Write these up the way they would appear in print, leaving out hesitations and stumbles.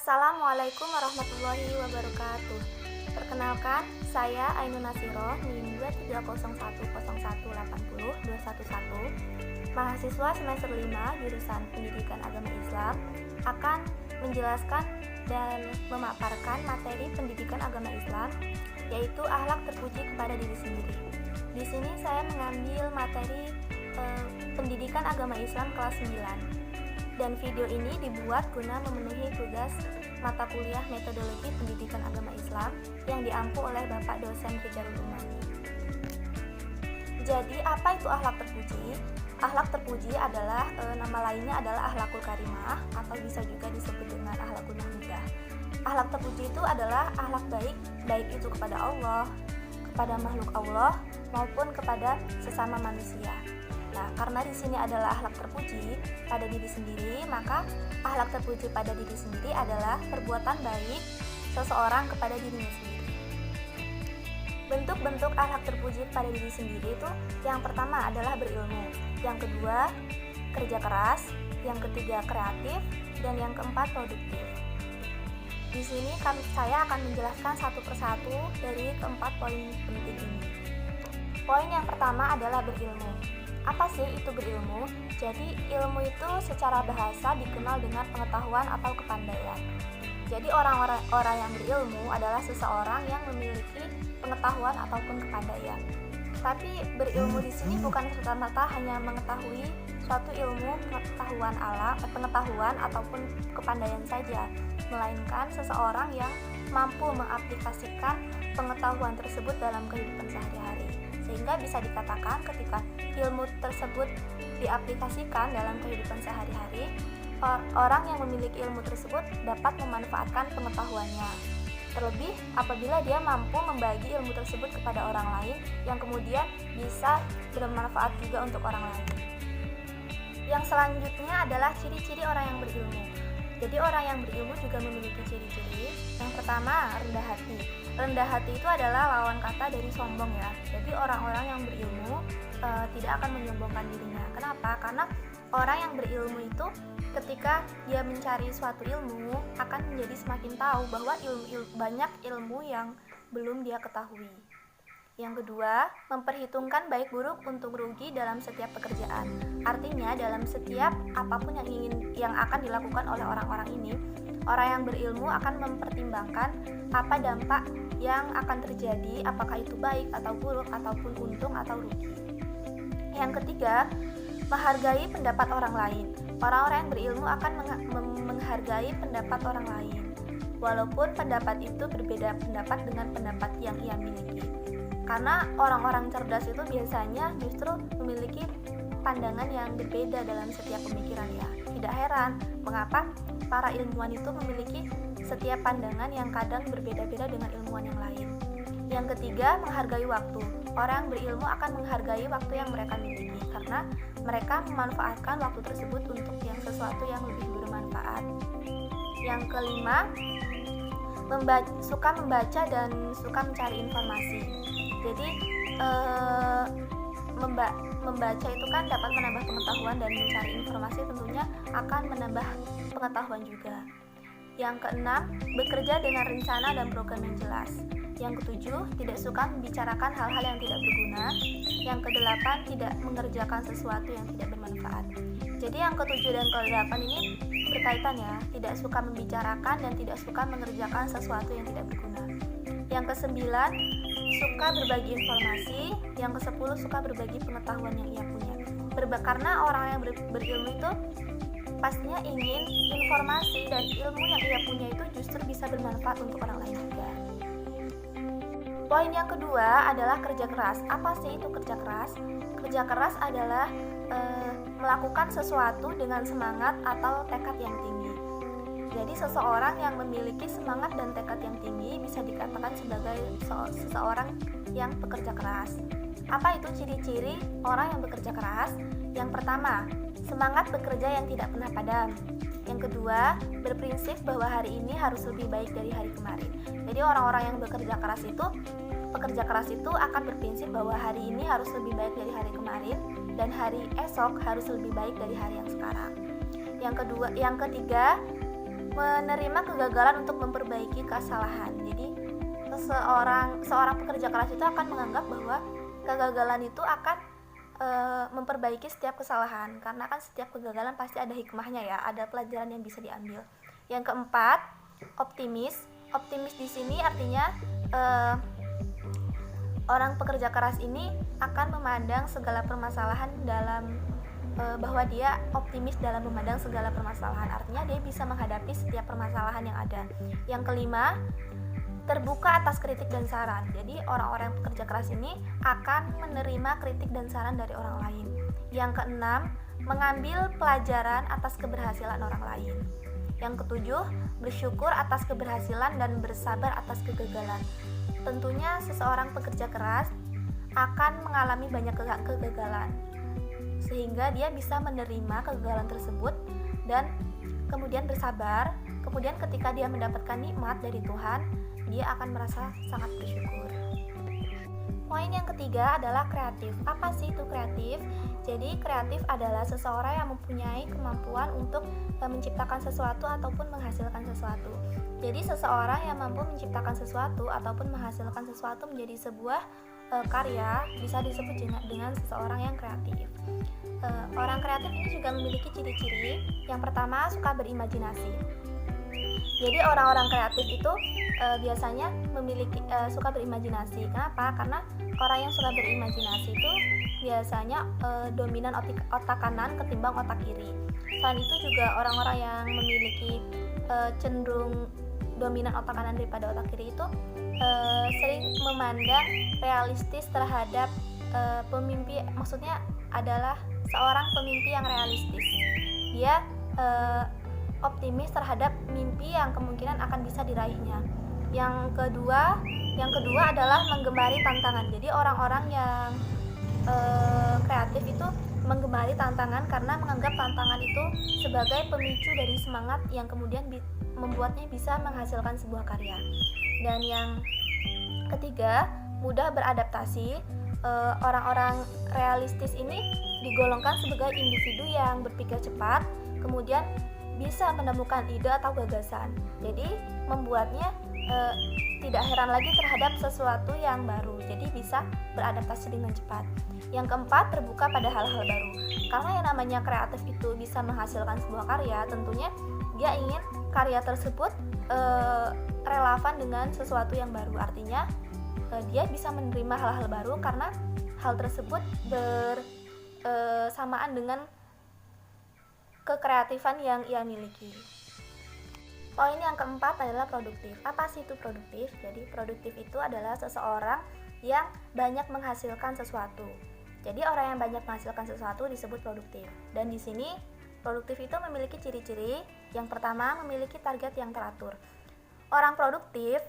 Assalamualaikum warahmatullahi wabarakatuh. Perkenalkan, saya Ainun Nasiroh, NIM 23010180211, mahasiswa semester 5 jurusan Pendidikan Agama Islam, akan menjelaskan dan memaparkan materi pendidikan agama Islam, yaitu akhlak terpuji kepada diri sendiri. Di sini saya mengambil materi pendidikan agama Islam kelas 9. Dan video ini dibuat guna memenuhi tugas mata kuliah metodologi pendidikan agama Islam yang diampu oleh Bapak dosen Rijalul Umami. Jadi apa itu akhlak terpuji? Akhlak terpuji adalah nama lainnya adalah akhlakul karimah atau bisa juga disebut dengan akhlakul mahmudah. Akhlak terpuji itu adalah akhlak baik itu kepada Allah, kepada makhluk Allah maupun kepada sesama manusia. Nah, karena di sini adalah akhlak terpuji pada diri sendiri, maka akhlak terpuji pada diri sendiri adalah perbuatan baik seseorang kepada dirinya sendiri. Bentuk-bentuk akhlak terpuji pada diri sendiri itu yang pertama adalah berilmu, yang kedua kerja keras, yang ketiga kreatif, dan yang keempat produktif. Di sini saya akan menjelaskan satu persatu dari keempat poin penting ini. Poin yang pertama adalah berilmu. Apa sih itu berilmu? Jadi ilmu itu secara bahasa dikenal dengan pengetahuan atau kepandaian. Jadi orang yang berilmu adalah seseorang yang memiliki pengetahuan ataupun kepandaian. Tapi berilmu di sini bukan serta-merta hanya mengetahui suatu ilmu pengetahuan ataupun kepandaian saja, melainkan seseorang yang mampu mengaplikasikan pengetahuan tersebut dalam kehidupan sehari-hari. Sehingga bisa dikatakan ketika ilmu tersebut diaplikasikan dalam kehidupan sehari-hari, orang yang memiliki ilmu tersebut dapat memanfaatkan pengetahuannya. Terlebih apabila dia mampu membagi ilmu tersebut kepada orang lain yang kemudian bisa bermanfaat juga untuk orang lain. Yang selanjutnya adalah ciri-ciri orang yang berilmu. Jadi orang yang berilmu juga memiliki ciri-ciri. Yang pertama, rendah hati. Rendah hati itu adalah lawan kata dari sombong ya. Jadi orang-orang yang berilmu tidak akan menyombongkan dirinya. Kenapa? Karena orang yang berilmu itu ketika dia mencari suatu ilmu akan menjadi semakin tahu bahwa banyak ilmu yang belum dia ketahui. Yang kedua, memperhitungkan baik buruk untung rugi dalam setiap pekerjaan. Artinya dalam setiap apapun yang akan dilakukan oleh orang-orang ini, orang yang berilmu akan mempertimbangkan apa dampak yang akan terjadi, apakah itu baik atau buruk ataupun untung atau rugi. Yang ketiga, menghargai pendapat orang lain. Orang-orang yang berilmu akan menghargai pendapat orang lain, walaupun pendapat itu berbeda pendapat dengan pendapat yang ia miliki. Karena orang-orang cerdas itu biasanya justru memiliki pandangan yang berbeda dalam setiap pemikiran ya. Tidak heran mengapa para ilmuwan itu memiliki setiap pandangan yang kadang berbeda-beda dengan ilmuwan yang lain. Yang ketiga, menghargai waktu. Orang yang berilmu akan menghargai waktu yang mereka miliki karena mereka memanfaatkan waktu tersebut untuk sesuatu yang lebih bermanfaat. Yang kelima, suka membaca dan suka mencari informasi. Jadi membaca itu kan dapat menambah pengetahuan dan mencari informasi tentunya akan menambah pengetahuan juga. Yang keenam, bekerja dengan rencana dan program yang jelas. Yang ketujuh, tidak suka membicarakan hal-hal yang tidak berguna. Yang kedelapan, tidak mengerjakan sesuatu yang tidak bermanfaat. Jadi yang ketujuh dan kedelapan ini berkaitan ya, tidak suka membicarakan dan tidak suka mengerjakan sesuatu yang tidak berguna. Yang kesembilan, suka berbagi informasi. Yang kesepuluh, suka berbagi pengetahuan yang ia punya. Karena orang yang berilmu itu pastinya ingin informasi dan ilmu yang ia punya itu justru bisa bermanfaat untuk orang lain juga. Poin yang kedua adalah kerja keras. Apa sih itu kerja keras? Kerja keras adalah melakukan sesuatu dengan semangat atau tekad yang tinggi. Jadi seseorang yang memiliki semangat dan tekad yang tinggi bisa dikatakan sebagai seseorang yang bekerja keras. Apa itu ciri-ciri orang yang bekerja keras? Yang pertama, semangat bekerja yang tidak pernah padam. Yang kedua, berprinsip bahwa hari ini harus lebih baik dari hari kemarin. Jadi orang-orang yang pekerja keras itu akan berprinsip bahwa hari ini harus lebih baik dari hari kemarin dan hari esok harus lebih baik dari hari yang sekarang. Yang ketiga, menerima kegagalan untuk memperbaiki kesalahan. Jadi seorang pekerja keras itu akan menganggap bahwa kegagalan itu akan memperbaiki setiap kesalahan, karena kan setiap kegagalan pasti ada hikmahnya ya, ada pelajaran yang bisa diambil. Yang keempat, optimis. Optimis di sini artinya orang pekerja keras ini akan memandang segala permasalahan bahwa dia optimis dalam memandang segala permasalahan, artinya dia bisa menghadapi setiap permasalahan yang ada. Yang kelima, terbuka atas kritik dan saran. Jadi orang-orang pekerja keras ini akan menerima kritik dan saran dari orang lain. Yang keenam, mengambil pelajaran atas keberhasilan orang lain. Yang ketujuh, bersyukur atas keberhasilan dan bersabar atas kegagalan. Tentunya seseorang pekerja keras akan mengalami banyak kegagalan, sehingga dia bisa menerima kegagalan tersebut dan kemudian bersabar. Kemudian ketika dia mendapatkan nikmat dari Tuhan, dia akan merasa sangat bersyukur. Poin yang ketiga adalah kreatif. Apa sih itu kreatif? Jadi kreatif adalah seseorang yang mempunyai kemampuan untuk menciptakan sesuatu ataupun menghasilkan sesuatu. Jadi seseorang yang mampu menciptakan sesuatu ataupun menghasilkan sesuatu menjadi sebuah karya bisa disebut dengan seseorang yang kreatif. Orang kreatif ini juga memiliki ciri-ciri. Yang pertama, suka berimajinasi. Jadi orang-orang kreatif itu biasanya suka berimajinasi. Kenapa? Karena orang yang suka berimajinasi itu biasanya dominan otak kanan ketimbang otak kiri. Selain itu juga orang-orang yang memiliki cenderung dominan otak kanan daripada otak kiri itu sering memandang realistis terhadap pemimpi. Maksudnya adalah seorang pemimpi yang realistis. Dia optimis terhadap mimpi yang kemungkinan akan bisa diraihnya. Yang kedua adalah menggemari tantangan. Jadi orang-orang yang kreatif itu menggemari tantangan karena menganggap tantangan itu sebagai pemicu dari semangat yang kemudian membuatnya bisa menghasilkan sebuah karya. Dan yang ketiga, mudah beradaptasi. Orang-orang realistis ini digolongkan sebagai individu yang berpikir cepat, kemudian bisa menemukan ide atau gagasan. Jadi membuatnya tidak heran lagi terhadap sesuatu yang baru. Jadi bisa beradaptasi dengan cepat. Yang keempat, terbuka pada hal-hal baru. Karena yang namanya kreatif itu bisa menghasilkan sebuah karya, tentunya dia ingin karya tersebut relevan dengan sesuatu yang baru. Artinya dia bisa menerima hal-hal baru karena hal tersebut bersamaan dengan kekreatifan yang ia miliki. Poin yang keempat adalah produktif. Apa sih itu produktif? Jadi produktif itu adalah seseorang yang banyak menghasilkan sesuatu. Jadi orang yang banyak menghasilkan sesuatu disebut produktif. Dan di sini produktif itu memiliki ciri-ciri. Yang pertama, memiliki target yang teratur. Orang produktif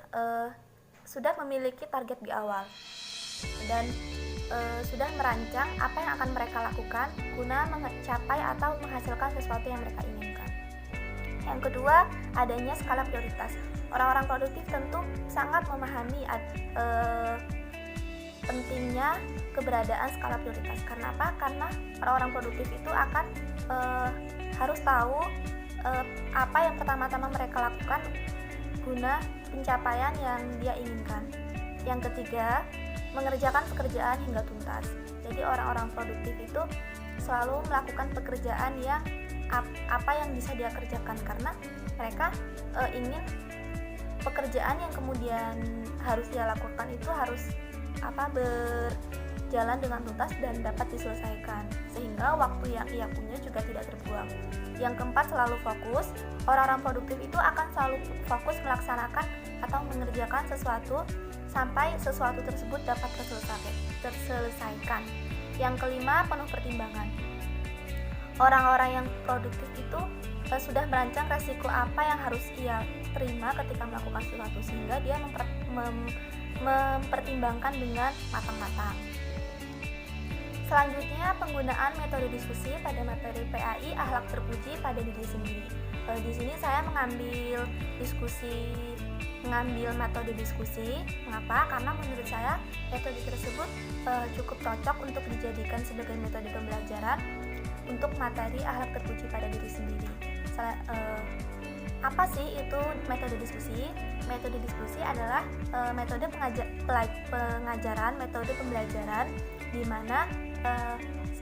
sudah memiliki target di awal dan sudah merancang apa yang akan mereka lakukan guna mencapai atau menghasilkan sesuatu yang mereka inginkan. Yang kedua, adanya skala prioritas. Orang-orang produktif tentu sangat memahami pentingnya keberadaan skala prioritas. Karena apa? Karena orang-orang produktif itu akan harus tahu apa yang pertama-tama mereka lakukan guna pencapaian yang dia inginkan. Yang ketiga, mengerjakan pekerjaan hingga tuntas. Jadi orang-orang produktif itu selalu melakukan pekerjaan yang apa yang bisa dia kerjakan, karena mereka ingin pekerjaan yang kemudian harus dia lakukan itu harus berjalan dengan tuntas dan dapat diselesaikan, sehingga waktu yang ia punya juga tidak terbuang. Yang keempat, selalu fokus. Orang-orang produktif itu akan selalu fokus melaksanakan atau mengerjakan sesuatu sampai sesuatu tersebut dapat terselesaikan. Yang kelima, penuh pertimbangan. Orang-orang yang produktif itu sudah merancang resiko apa yang harus ia terima ketika melakukan sesuatu, sehingga dia mempertimbangkan dengan matang-matang. Selanjutnya, penggunaan metode diskusi pada materi PAI akhlak terpuji pada diri sendiri. Di sini saya mengambil metode diskusi. Mengapa? Karena menurut saya metode tersebut cukup cocok untuk dijadikan sebagai metode pembelajaran untuk materi akhlak terpuji pada diri sendiri. Apa sih itu metode diskusi? Metode diskusi adalah metode pengajaran, metode pembelajaran di mana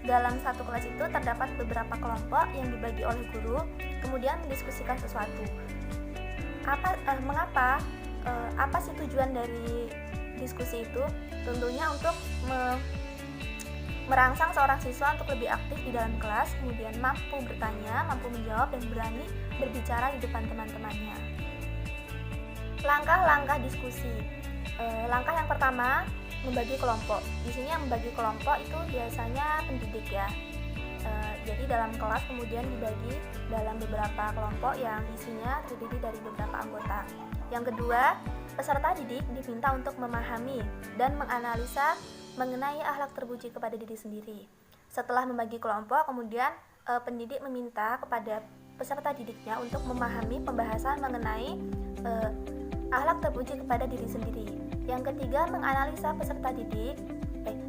dalam satu kelas itu terdapat beberapa kelompok yang dibagi oleh guru, kemudian mendiskusikan sesuatu. Mengapa? Apa sih tujuan dari diskusi itu? Tentunya untuk merangsang seorang siswa untuk lebih aktif di dalam kelas, kemudian mampu bertanya, mampu menjawab, dan berani berbicara di depan teman-temannya. Langkah-langkah diskusi. Langkah yang pertama, membagi kelompok. Di sini yang membagi kelompok itu biasanya pendidik ya. Jadi dalam kelas kemudian dibagi dalam beberapa kelompok yang isinya terdiri dari beberapa anggota. Yang kedua, peserta didik diminta untuk memahami dan menganalisa mengenai akhlak terpuji kepada diri sendiri. Setelah membagi kelompok, kemudian pendidik meminta kepada peserta didiknya untuk memahami pembahasan mengenai akhlak terpuji kepada diri sendiri. Yang ketiga, menganalisa peserta didik.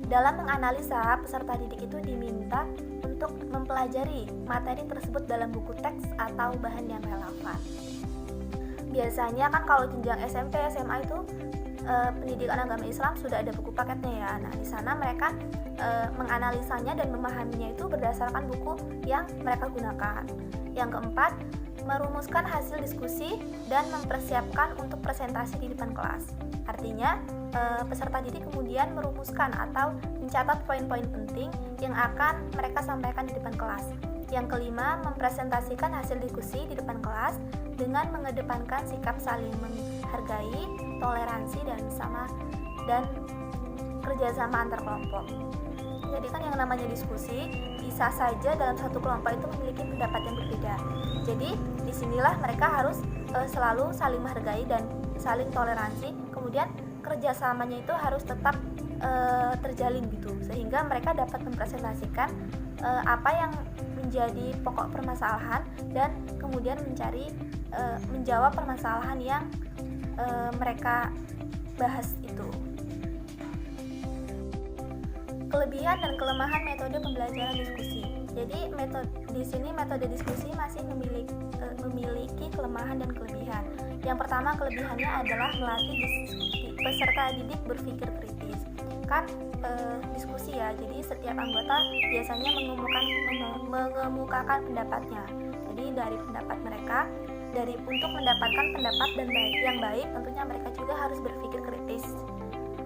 Dalam menganalisa, peserta didik itu diminta untuk mempelajari materi tersebut dalam buku teks atau bahan yang relevan. Biasanya kan kalau jenjang SMP, SMA itu pendidikan agama Islam sudah ada buku paketnya ya. Nah, di sana mereka menganalisanya dan memahaminya itu berdasarkan buku yang mereka gunakan. Yang keempat, merumuskan hasil diskusi dan mempersiapkan untuk presentasi di depan kelas. Artinya, peserta didik kemudian merumuskan atau mencatat poin-poin penting yang akan mereka sampaikan di depan kelas. Yang kelima, mempresentasikan hasil diskusi di depan kelas dengan mengedepankan sikap saling menghargai, toleransi, dan kerjasama antar kelompok. Jadi kan yang namanya diskusi bisa saja dalam satu kelompok itu memiliki pendapat yang berbeda. Jadi disinilah mereka harus selalu saling menghargai dan saling toleransi. Kemudian kerjasamanya itu harus tetap terjalin gitu, sehingga mereka dapat mempresentasikan apa yang menjadi pokok permasalahan dan kemudian menjawab permasalahan yang mereka bahas itu. Kelebihan dan kelemahan metode pembelajaran diskusi. Jadi di sini metode diskusi masih memiliki kelemahan dan kelebihan. Yang pertama, kelebihannya adalah melatih peserta didik berpikir kritis. Kan diskusi ya, jadi setiap anggota biasanya mengemukakan pendapatnya. Jadi dari pendapat mereka, untuk mendapatkan pendapat yang baik, tentunya mereka juga harus berpikir kritis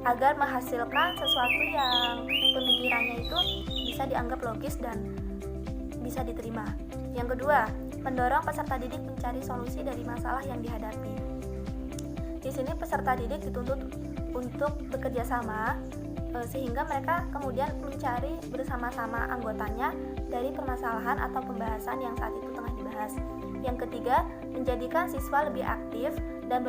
agar menghasilkan sesuatu yang pemikirannya itu bisa dianggap logis dan bisa diterima. Yang kedua, mendorong peserta didik mencari solusi dari masalah yang dihadapi. Di sini peserta didik dituntut untuk bekerja sama sehingga mereka kemudian mencari bersama-sama anggotanya dari permasalahan atau pembahasan yang saat itu tengah dibahas. Yang ketiga, menjadikan siswa lebih aktif dan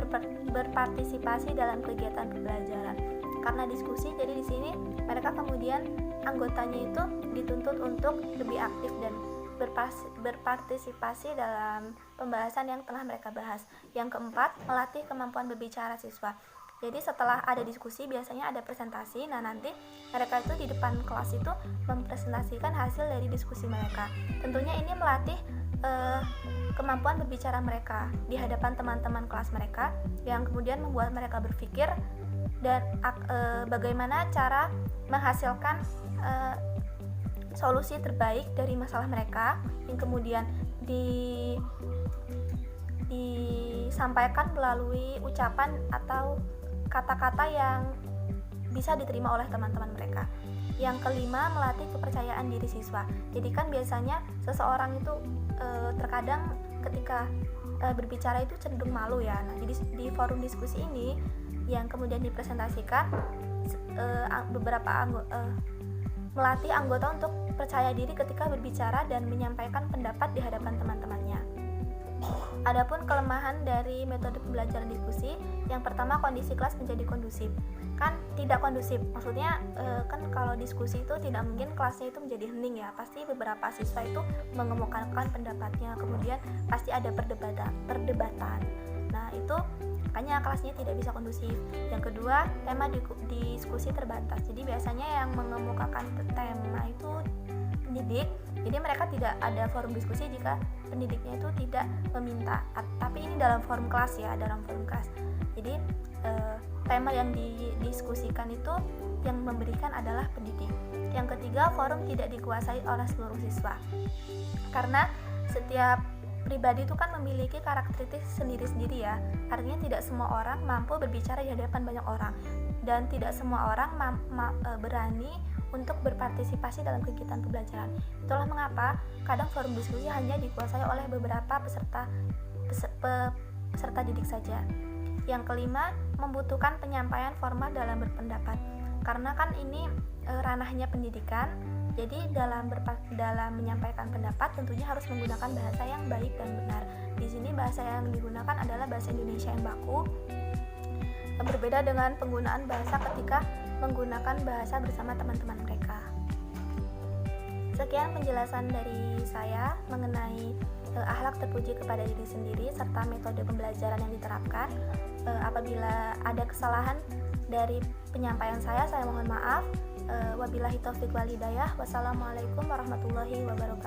berpartisipasi dalam kegiatan pembelajaran. Karena diskusi, jadi di sini mereka kemudian anggotanya itu dituntut untuk lebih aktif dan berpartisipasi dalam pembahasan yang telah mereka bahas. Yang keempat, melatih kemampuan berbicara siswa. Jadi setelah ada diskusi biasanya ada presentasi. Nah, nanti mereka itu di depan kelas itu mempresentasikan hasil dari diskusi mereka. Tentunya ini melatih kemampuan berbicara mereka di hadapan teman-teman kelas mereka, yang kemudian membuat mereka berpikir dan bagaimana cara menghasilkan solusi terbaik dari masalah mereka yang kemudian disampaikan melalui ucapan atau kata-kata yang bisa diterima oleh teman-teman mereka. Yang kelima, melatih kepercayaan diri siswa. Jadi kan biasanya seseorang itu terkadang ketika berbicara itu cenderung malu ya. Nah, jadi di forum diskusi ini yang kemudian dipresentasikan melatih anggota untuk percaya diri ketika berbicara dan menyampaikan pendapat di hadapan teman-temannya. Adapun kelemahan dari metode pembelajaran diskusi, yang pertama, kondisi kelas menjadi kondusif. Kan tidak kondusif, maksudnya kan kalau diskusi itu tidak mungkin kelasnya itu menjadi hening ya. Pasti beberapa siswa itu mengemukakan pendapatnya, kemudian pasti ada perdebatan. Nah, itu makanya kelasnya tidak bisa kondusif. Yang kedua, tema diskusi terbatas. Jadi biasanya yang mengemukakan tema itu pendidik, jadi mereka tidak ada forum diskusi jika pendidiknya itu tidak meminta. Tapi ini dalam forum kelas ya, dalam forum kelas. Jadi tema yang didiskusikan itu yang memberikan adalah pendidik. Yang ketiga, forum tidak dikuasai oleh seluruh siswa. Karena setiap pribadi itu kan memiliki karakteristik sendiri-sendiri ya. Artinya tidak semua orang mampu berbicara di hadapan banyak orang, dan tidak semua orang berani untuk berpartisipasi dalam kegiatan pembelajaran. Itulah mengapa kadang forum diskusi hanya dikuasai oleh beberapa peserta didik saja. Yang kelima, membutuhkan penyampaian formal dalam berpendapat. Karena kan ini ranahnya pendidikan, jadi dalam menyampaikan pendapat tentunya harus menggunakan bahasa yang baik dan benar. Di sini bahasa yang digunakan adalah bahasa Indonesia yang baku, berbeda dengan penggunaan bahasa ketika menggunakan bahasa bersama teman-teman mereka. Sekian penjelasan dari saya mengenai akhlak terpuji kepada diri sendiri serta metode pembelajaran yang diterapkan. Apabila ada kesalahan dari penyampaian saya mohon maaf. Wabillahi taufiq wal hidayah. Wassalamualaikum warahmatullahi wabarakatuh.